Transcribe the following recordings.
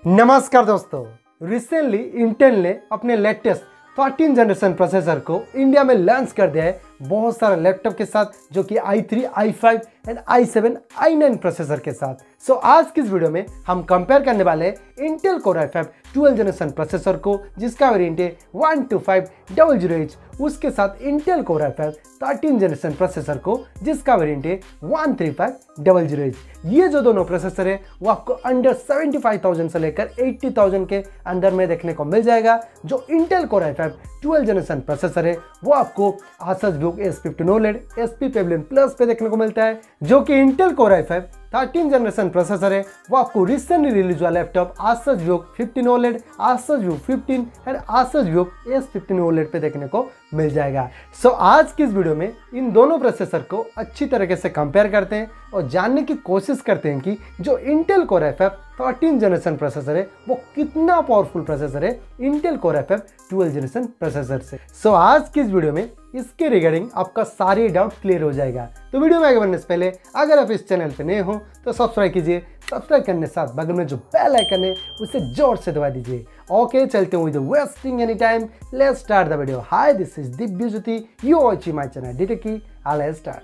नमस्कार दोस्तों, recently Intel ने अपने लेटेस्ट 13 जनरेशन प्रोसेसर को इंडिया में लॉन्च कर दिया है बहुत सारे लैपटॉप के साथ, जो कि i3, i5 and i7, i9 processor के साथ। सो आज की इस वीडियो में हम कंपेयर करने वाले हैं Intel core i5 12 generation processor को, जिसका वेरिएंट है 12500H, उसके साथ Intel core i5 13 generation processor को, जिसका वेरिएंट है 13500H। ये जो दोनों प्रोसेसर है वो आपको अंडर 75,000 से लेकर 80,000 के अंदर में देखने को मिल जाएगा। जो Intel core i5 12 generation processor है वो आपको Asus VOOC S15 OLED SP Pavilion Plus पे देखने को मिलता है। जो कि Intel core i5 13 generation processor है वो आपको रिसेंटली रिलीज हुआ laptop Asus VOOC 15 OLED, Asus VOOC 15 and Asus VOOC S15 OLED पे देखने को मिल जाएगा। सो आज की इस वीडियो में इन दोनों प्रोसेसर को अच्छी तरीके से कंपेयर करते हैं और जानने की कोशिश करते हैं कि जो Intel core i5 13 generation processor है वो कितना पावरफुल प्रोसेसर है Intel core i5 12 generation processor से। सो आज की इस वीडियो में इसके रिगार्डिंग आपका सारे डाउट क्लियर हो जाएगा। तो वीडियो में आगे बढ़ने से पहले अगर आप इस चैनल पे नए हो तो सब्सक्राइब कीजिए। सब्सक्राइब करने के साथ बगल में जो बेल आइकन है उसे जोर से दबा दीजिए। ओके, चलते हैं with wasting any time, let's start the video. Hi, this is Divya Jyoti, you watching my channel DTechie। Let's start.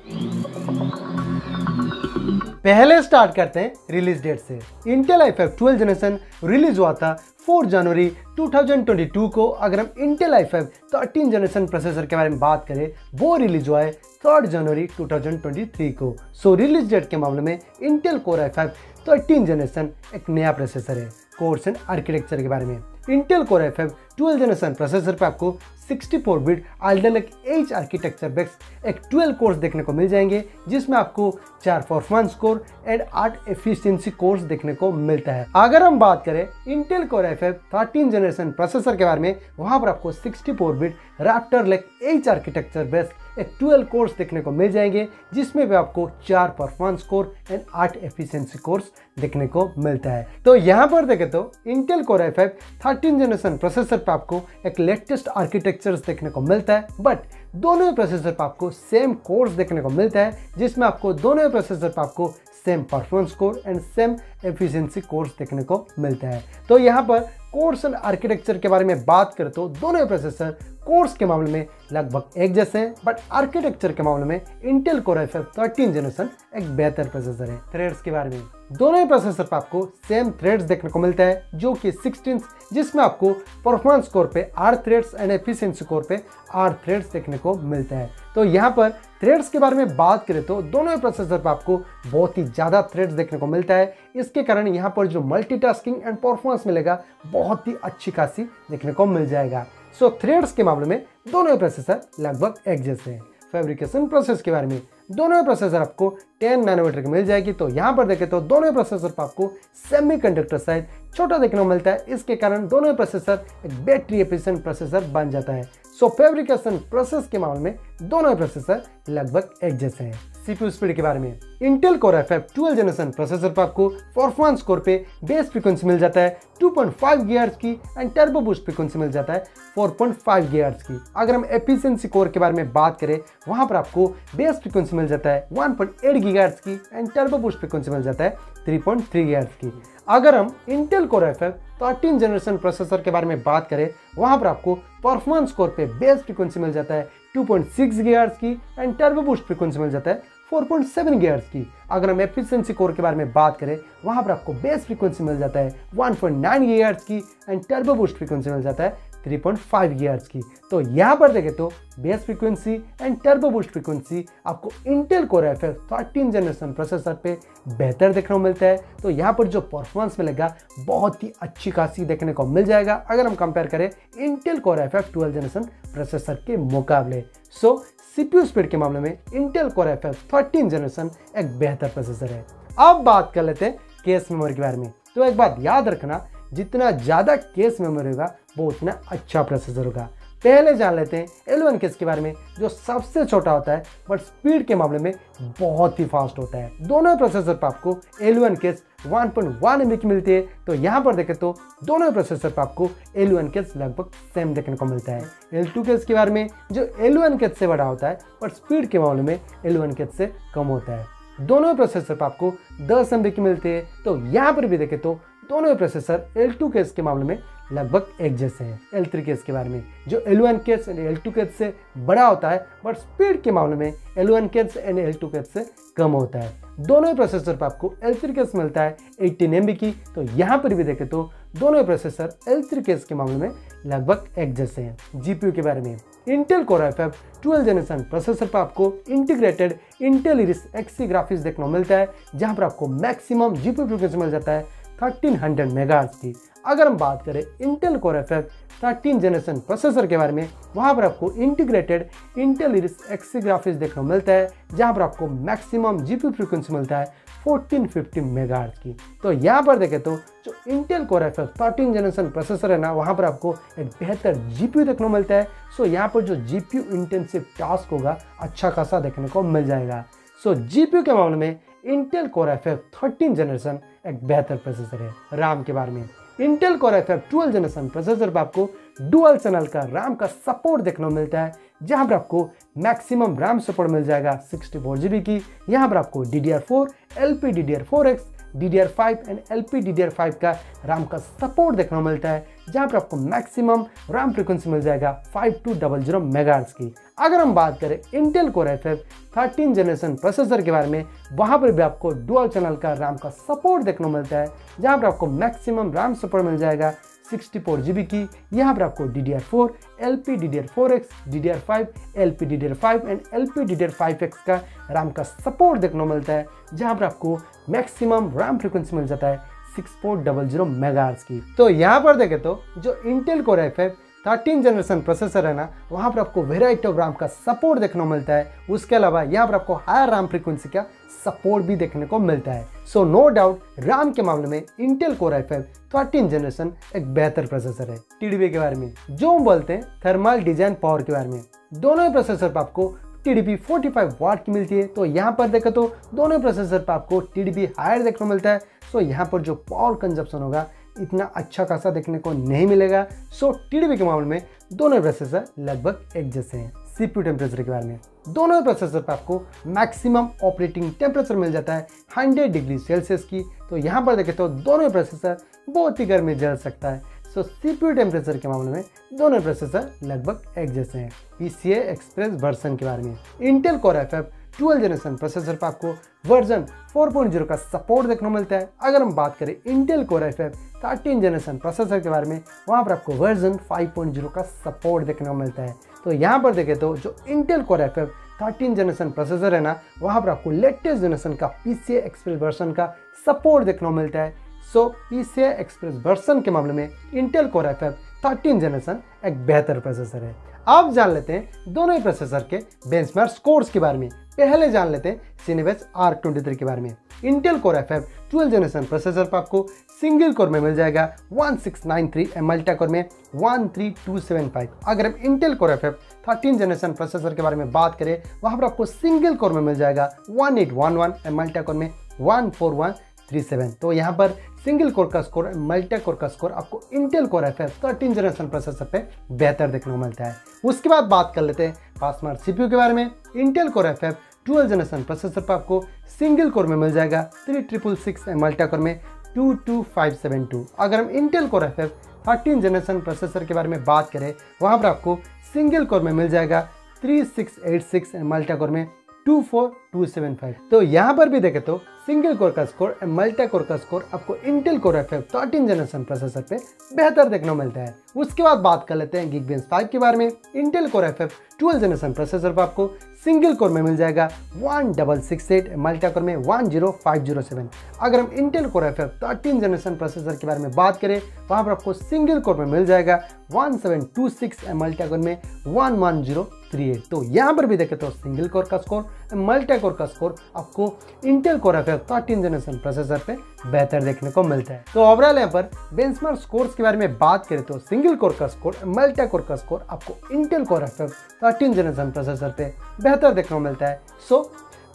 पहले स्टार्ट करते हैं रिलीज डेट से। इंटेल i5 12 जनरेशन रिलीज हुआ था 4 जनवरी 2022 को। अगर हम इंटेल i5 13 जनरेशन प्रोसेसर के बारे में बात करें, वो रिलीज हुआ है 3 जनवरी 2023 को। सो रिलीज डेट के मामले में इंटेल कोर i5 13 जनरेशन एक नया प्रोसेसर है। कोर्स एंड आर्किटेक्चर के बारे में, Intel core i5 12 generation processor पे आपको 64 bit Alder Lake H architecture based एक 12 कोर्स देखने को मिल जाएंगे, जिसमें आपको 4 performance core and 8 efficiency course देखने को मिलता है। अगर हम बात करें Intel core i5 13 generation processor के बारे में, वहां पर आपको 64 bit Raptor Lake H architecture based एक 12 कोर्स देखने को मिल जाएंगे, जिसमें भी आपको 4 performance core and 8 efficiency course देखने को मिलता है। तो यहाँ पर देखें तो Intel core i5 13 generation processor पे आपको एक लेटेस्ट आर्किटेक्चर्स देखने को मिलता है, बट दोनों ही प्रोसेसर पे आपको सेम कोर्स देखने को मिलता है, जिसमें आपको दोनों ही प्रोसेसर पे आपको same performance core and same efficiency course देखने को मिलता है। तो यहाँ पर कोर्स एंड आर्किटेक्चर के बारे में बात करें तो दोनों ही प्रोसेसर कोर्स के मामले में लगभग एक जैसे हैं, बट आर्किटेक्चर के मामले में इंटेल कोर i5 13 जनरेशन एक बेहतर प्रोसेसर है। थ्रेड्स के बारे में, दोनों ही प्रोसेसर पर आपको सेम थ्रेड्स देखने को मिलता है, जो कि 16, जिसमें आपको परफॉर्मेंस कोर पे 8 थ्रेड्स एंड एफिशिएंसी कोर पे 8 थ्रेड्स देखने को मिलता है। तो यहाँ पर थ्रेड्स के बारे में बात करें तो दोनों ही प्रोसेसर पर आपको बहुत ही ज़्यादा थ्रेड्स देखने को मिलता है। इसके कारण यहाँ पर जो मल्टीटास्किंग एंड परफॉर्मेंस मिलेगा बहुत ही अच्छी खासी देखने को मिल जाएगा। सो थ्रेड्स के मामले में दोनों ही प्रोसेसर लगभग एक जैसे हैं। फैब्रिकेशन प्रोसेस के बारे में, दोनों ही प्रोसेसर आपको 10 नैनोमीटर की मिल जाएगी। तो यहाँ पर देखें तो दोनों ही प्रोसेसर पर आपको सेमीकंडक्टर साइज छोटा देखने को मिलता है। इसके कारण दोनों ही प्रोसेसर एक बैटरी एफिशिएंट प्रोसेसर बन जाता है। सो फैब्रिकेशन प्रोसेस के मामले में दोनों ही प्रोसेसर लगभग एक जैसे हैं। CPU स्पीड के बारे में, Intel core i5 12 generation processor पर आपको परफॉर्मेंस कोर पे बेस फ्रीक्वेंसी मिल जाता है 2.5 GHz की एंड टर्बो बूस्ट फ्रीक्वेंसी मिल जाता है 4.5 GHz की। अगर हम एफिशिएंसी कोर के बारे में बात करें, वहां पर आपको बेस फ्रीक्वेंसी मिल जाता है 1.8 GHz की एंड टर्बो बूस्ट फ्रीक्वेंसी मिल जाता है 3.3 GHz की। अगर हम Intel core i5 13 generation processor के बारे में बात करें, वहां पर आपको परफॉर्मेंस कोर पे बेस फ्रीक्वेंसी मिल जाता है 2.6 GHz की एंड टर्बो बूस्ट फ्रीक्वेंसी मिल जाता है 4.7 GHz की। अगर हम एफिशिएंसी कोर के बारे में बात करें, वहां पर आपको बेस फ्रीक्वेंसी मिल जाता है 1.9 GHz की एंड टर्बो बूस्ट फ्रीक्वेंसी मिल जाता है 3.5 GHz की। तो यहाँ पर देखें तो base frequency and turbo boost frequency आपको Intel core i5 13 generation processor पे बेहतर देखने को मिलता है। तो यहाँ पर जो परफॉर्मेंस मिलेगा बहुत ही अच्छी खासी देखने को मिल जाएगा, अगर हम कंपेयर करें Intel core i5 12 generation processor के मुकाबले। सो CPU स्पीड के मामले में इंटेल कोर i5 13 जनरेशन एक बेहतर प्रोसेसर है। अब बात कर लेते हैं कैश मेमोरी के बारे में। तो एक बात याद रखना, जितना ज़्यादा कैश मेमोरी होगा वो उतना अच्छा प्रोसेसर होगा। पहले जान लेते हैं L1 केस के बारे में, जो सबसे छोटा होता है बट स्पीड के मामले में बहुत ही फास्ट होता है। दोनों प्रोसेसर पर आपको L1 केस 1.1 MB की मिलती है। तो यहाँ पर देखें तो दोनों प्रोसेसर पर आपको L1 केस लगभग सेम देखने को मिलता है। L2 केस के बारे में, जो L1 केस से बड़ा होता है बट स्पीड के मामले में L1 केस से कम होता है। दोनों प्रोसेसर पर आपको 10 MB की मिलती है। तो यहाँ पर भी देखें तो दोनों ही प्रोसेसर L2 केस के मामले में लगभग एक जैसे हैं। L3 केस के बारे में जो L1 case and L2 case से बड़ा होता है, बट स्पीड के मामले में L1 case and L2 case से कम होता है। दोनों ही प्रोसेसर पर आपको L3 केस मिलता है 18 MB की। तो यहाँ पर भी देखें तो दोनों ही प्रोसेसर L3 केस के मामले में लगभग एक जैसे हैं। GPU के बारे में Intel core i5 12 generation processor पर आपको integrated Intel iris Xe graphics देखने को मिलता है, जहां पर आपको मैक्सिमम GPU फ्रीक्वेंसी मिल जाता है 1300 मेगाहर्ट्ज की। अगर हम बात करें Intel core i5 13 generation processor के बारे में, वहां पर आपको integrated Intel iris Xe graphics देखने को मिलता है, जहां पर आपको मैक्सिमम GPU फ्रीक्वेंसी मिलता है 1450 मेगाहर्ट्ज की। तो यहाँ पर देखें तो जो Intel core i5 13 generation processor है ना, वहाँ पर आपको एक बेहतर GPU देखने को मिलता है। सो यहाँ पर जो GPU इंटेंसिव टास्क होगा अच्छा खासा देखने को मिल जाएगा। सो GPU के मामले में इंटेल कोर i5 13 जनरेशन एक बेहतर प्रोसेसर है। RAM के बारे में Intel core i5 12 generation processor पर आपको डुअल चैनल का RAM का सपोर्ट देखने को मिलता है, जहां पर आपको मैक्सिमम RAM सपोर्ट मिल जाएगा 64 GB की। यहाँ पर आपको DDR4, LPDDR4X, DDR5 and LPDDR5 का RAM का सपोर्ट देखने को मिलता है, जहां पर आपको मैक्सिमम RAM फ्रीक्वेंसी मिल जाएगा 5200 मेगाहर्ट्ज की। अगर हम बात करें Intel core i5 13 generation processor के बारे में, वहां पर भी आपको डुअल चैनल का RAM का सपोर्ट देखने को मिलता है, जहां पर आपको मैक्सिमम RAM सपोर्ट मिल जाएगा 64 GB की। यहाँ पर आपको DDR4, LPDDR4X, DDR5, LPDDR5 and LPDDR5X का RAM का सपोर्ट देखने को मिलता है, जहाँ पर आपको मैक्सिमम RAM फ्रीक्वेंसी मिल जाता है 6400 मेगाहर्ट्ज की। तो यहाँ पर देखें तो जो Intel core i5 13 generation processor है ना, वहाँ पर आपको वेराइटी ऑफ RAM का सपोर्ट देखने को मिलता है। उसके अलावा यहाँ पर आपको हायर RAM फ्रीक्वेंसी का सपोर्ट भी देखने को मिलता है। सो नो डाउट RAM के मामले में इंटेल कोर i5 13 जनरेशन एक बेहतर प्रोसेसर है। TDP के बारे में जो हम बोलते हैं थर्मल डिजाइन पावर के बारे में, दोनों ही प्रोसेसर पर आपको TDP 45 वाट की मिलती है। तो यहाँ पर देखें तो दोनों प्रोसेसर पर आपको TDP हायर देखने को मिलता है। सो यहाँ पर जो पावर कंजप्शन होगा इतना अच्छा खासा देखने को नहीं मिलेगा। सो TDP के मामले में दोनों प्रोसेसर लगभग एक जैसे हैं। CPU टेम्परेचर के बारे में दोनों प्रोसेसर पर आपको मैक्सिमम ऑपरेटिंग टेम्परेचर मिल जाता है 100 डिग्री सेल्सियस की। तो यहाँ पर देखें तो दोनों प्रोसेसर बहुत ही गर्मी झेल सकता है। सो CPU टेम्परेचर के मामले में दोनों प्रोसेसर लगभग एक जैसे हैं। PCI एक्सप्रेस वर्जन के बारे में Intel core i5 12 generation processor पर आपको वर्जन 4.0 का सपोर्ट देखने को मिलता है। अगर हम बात करें Intel core i5 13 generation processor के बारे में, वहाँ पर आपको वर्जन 5.0 का सपोर्ट देखने को मिलता है। तो यहाँ पर देखें तो जो Intel core i5 13 generation processor है ना, वहाँ पर आपको लेटेस्ट जनरेशन का PCI एक्सप्रेस वर्जन का सपोर्ट देखने को मिलता है। सो PCI एक्सप्रेस वर्जन के मामले में इंटेल कोर i5 13 जनरेशन एक बेहतर प्रोसेसर है। अब जान लेते हैं दोनों ही प्रोसेसर के बेंचमार्क स्कोर्स के बारे में। पहले जान लेते हैं Cinebench ARC23 के बारे में। Intel core i5 12 generation processor पर आपको सिंगल कोर में मिल जाएगा 1693 एंड मल्टी कोर में 13275। अगर हम Intel core i5 13 generation processor के बारे में बात करें, वहां पर आपको सिंगल कोर में मिल जाएगा 1811 एंड मल्टी कोर में 14137। तो यहाँ पर सिंगल कोर का स्कोर, मल्टी कोर का स्कोर आपको Intel core i5 13 generation processor पे बेहतर देखने को मिलता है। उसके बाद बात कर लेते हैं फास्ट CPU के बारे में। Intel core i5 12 generation processor पर आपको सिंगल कोर में मिल जाएगा 3666 एंड मल्टी कोर में 22572। अगर हम Intel core i5 13 generation processor के बारे में बात करें, वहाँ पर आपको सिंगल कोर में मिल जाएगा 3686 एंड मल्टी कोर में 24275। तो यहाँ पर भी देखें तो सिंगल कोर का स्कोर और मल्टी कोर का स्कोर आपको Intel core i5 13 generation processor पे बेहतर देखने को मिलता है। उसके बाद बात कर लेते हैं Geekbench 5 के बारे में। Intel core i5 12 generation processor पर आपको सिंगल कोर में मिल जाएगा 1668, मल्टी कोर में 10507। अगर हम Intel core i5 13 generation processor के बारे में बात करें, वहाँ पर आपको सिंगल कोर में मिल जाएगा 1726 एंड मल्टी कोर में 11038। तो यहाँ पर भी देखें तो सिंगल कोर का स्कोर, मल्टी कोर का स्कोर आपको Intel core i5 13 generation processor पे बेहतर देखने को मिलता है। तो ओवरऑल यहाँ पर बेंचमार्क स्कोर्स के बारे में बात करें तो सिंगल कोर का स्कोर, मल्टी कोर का स्कोर आपको Intel core i5 13 generation processor पे बेहतर देखने को मिलता है। सो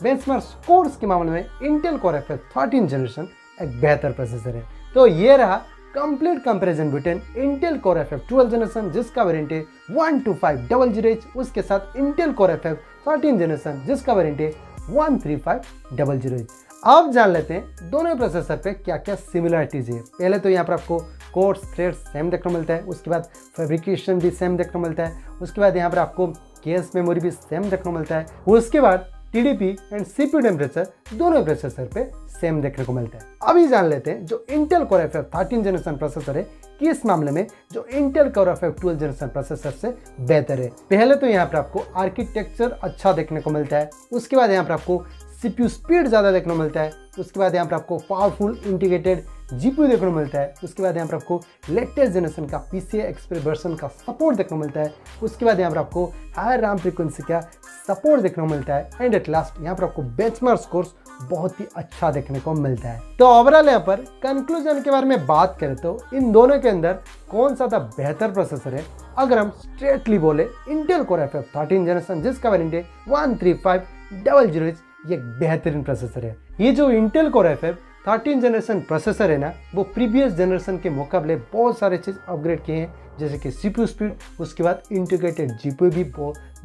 बेंचमार्क स्कोर्स के मामले में इंटेल कोर i5 13 जनरेशन एक बेहतर प्रोसेसर है। तो ये रहा complete comparison between Intel core i5 12 generation जिसका वेरिएंट है 12500H, उसके साथ इंटेल कोर i5 13 जनरेशन जिसका वेरिएंट है 13500H। अब जान लेते हैं दोनों प्रोसेसर पे क्या क्या सिमिलरिटीज है। पहले तो यहाँ पर आपको कोर्स थ्रेड्स सेम देखने को मिलता है, उसके बाद फैब्रिकेशन भी सेम देखने को मिलता है, उसके बाद यहाँ पर आपको कैश मेमोरी भी सेम देखने को मिलता है, उसके बाद टीडीपी एंड सीपीयू टेम्परेचर दोनों प्रोसेसर पे सेम देखने को मिलता है। अभी जान लेते हैं जो Intel core F 13 generation processor है किस मामले में जो Intel core F 12 generation processor से बेहतर है। पहले तो यहाँ पर आपको आर्किटेक्चर अच्छा देखने को मिलता है, उसके बाद यहाँ पर आपको सीपीयू स्पीड ज़्यादा देखने को मिलता है, उसके बाद यहाँ पर आपको पावरफुल इंटीग्रेटेड जीपीयू देखने को मिलता है, उसके बाद यहाँ पर आपको लेटेस्ट जनरेशन का PCI Express वर्जन का सपोर्ट देखने को मिलता है, उसके बाद यहाँ पर आपको हायर रैम फ्रीक्वेंसी का सपोर्ट देखने को मिलता है, एंड एट लास्ट यहाँ पर आपको बेंचमार्क स्कोर्स बहुत ही अच्छा देखने को मिलता है। तो ओवरऑल यहाँ पर कंक्लूजन के बारे में बात करें तो इन दोनों के अंदर कौन सा था बेहतर प्रोसेसर है, अगर हम स्ट्रेटली बोले इंटेल कोर एफ 13 जनरेशन जिसका वेरिएंट है 13500H, ये एक बेहतरीन प्रोसेसर है। ये जो Intel core F 13 generation processor है ना, वो प्रीवियस जनरेशन के मुकाबले बहुत सारे चीज़ अपग्रेड किए हैं, जैसे कि सीपीयू स्पीड, उसके बाद इंटीग्रेटेड जीपीयू भी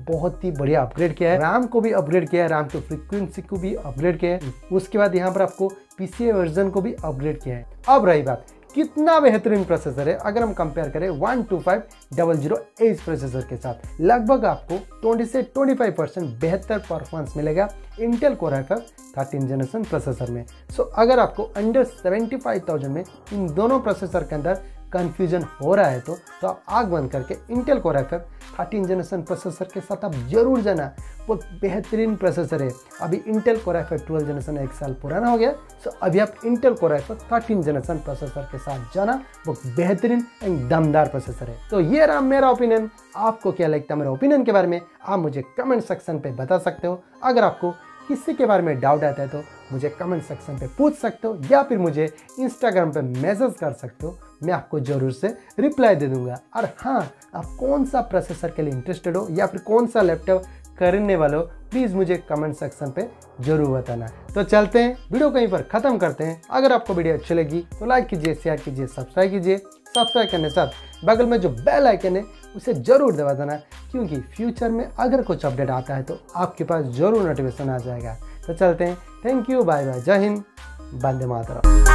बहुत ही बढ़िया अपग्रेड किया है, रैम को भी अपग्रेड किया है, रैम की फ्रीक्वेंसी को भी अपग्रेड किया है, उसके बाद यहाँ पर आपको PCI वर्जन को भी अपग्रेड किया है। अब रही बात कितना बेहतरीन प्रोसेसर है, अगर हम कंपेयर करें 12500H प्रोसेसर के साथ, लगभग आपको 20 से 25% बेहतर परफॉर्मेंस मिलेगा Intel core F 13 generation processor में। सो अगर आपको अंडर 75,000 में इन दोनों प्रोसेसर के अंदर कंफ्यूजन हो रहा है तो आप आग बंद करके Intel core F 13 generation processor के साथ आप जरूर जाना, वो बेहतरीन प्रोसेसर है। अभी इंटेल कोर एफ 12 जनरेशन 1 साल पुराना हो गया, सो अभी आप Intel core F 13 generation processor के साथ जाना, वो बेहतरीन एंड दमदार प्रोसेसर है। तो ये रहा मेरा ओपिनियन। आपको क्या लगता है मेरे ओपिनियन के बारे में, आप मुझे कमेंट सेक्शन पे बता सकते हो। अगर आपको किसी के बारे में डाउट आता है तो मुझे कमेंट सेक्शन पे पूछ सकते हो, या फिर मुझे इंस्टाग्राम पे मैसेज कर सकते हो, मैं आपको जरूर से रिप्लाई दे दूंगा। और हाँ, आप कौन सा प्रोसेसर के लिए इंटरेस्टेड हो या फिर कौन सा लैपटॉप खरीदने वाले हो, प्लीज़ मुझे कमेंट सेक्शन पे जरूर बताना। तो चलते हैं, वीडियो कहीं पर ख़त्म करते हैं। अगर आपको वीडियो अच्छी लगी तो लाइक कीजिए, शेयर कीजिए, सब्सक्राइब कीजिए। सब्सक्राइब करने के साथ बगल में जो बेल आइकन है उसे जरूर दबा देना, क्योंकि फ्यूचर में अगर कुछ अपडेट आता है तो आपके पास जरूर नोटिफिकेशन आ जाएगा। तो चलते हैं, थैंक यू, बाय बाय, जय हिंद, वंदे मातरम।